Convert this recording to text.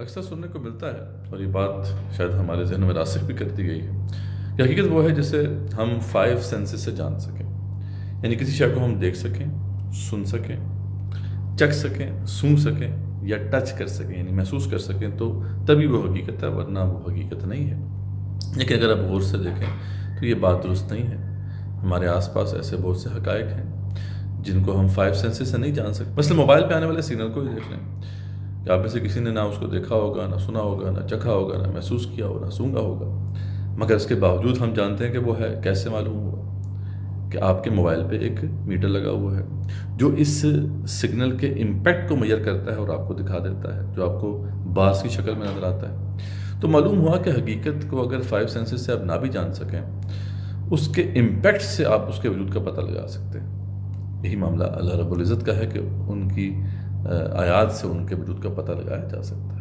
اکثر سننے کو ملتا ہے، اور یہ بات شاید ہمارے ذہن میں راسخ بھی کر دی گئی ہے کہ حقیقت وہ ہے جسے ہم 5 سینسز سے جان سکیں، یعنی کسی شے کو ہم دیکھ سکیں، سن سکیں، چکھ سکیں، سونگھ سکیں یا ٹچ کر سکیں، یعنی محسوس کر سکیں، تو تبھی وہ حقیقت ہے، ورنہ وہ حقیقت نہیں ہے۔ لیکن اگر آپ غور سے دیکھیں تو یہ بات درست نہیں ہے۔ ہمارے آس پاس ایسے بہت سے حقائق ہیں جن کو ہم 5 سینسز سے نہیں جان سکتے۔ مثلا موبائل پہ آنے والے سگنل کو ہی دیکھ لیں کہ آپ میں سے کسی نے نہ اس کو دیکھا ہوگا، نہ سنا ہوگا، نہ چکھا ہوگا، نہ محسوس کیا ہوگا، نہ سونگا ہوگا، مگر اس کے باوجود ہم جانتے ہیں کہ وہ ہے۔ کیسے معلوم ہوا؟ کہ آپ کے موبائل پہ ایک میٹر لگا ہوا ہے جو اس سگنل کے امپیکٹ کو میئر کرتا ہے اور آپ کو دکھا دیتا ہے، جو آپ کو بارز کی شکل میں نظر آتا ہے۔ تو معلوم ہوا کہ حقیقت کو اگر 5 سینسز سے آپ نہ بھی جان سکیں، اس کے امپیکٹ سے آپ اس کے وجود کا پتہ لگا سکتے ہیں۔ یہی معاملہ اللہ رب العزت کا ہے کہ ان کی آیات سے ان کے وجود کا پتہ لگایا جا سکتا ہے۔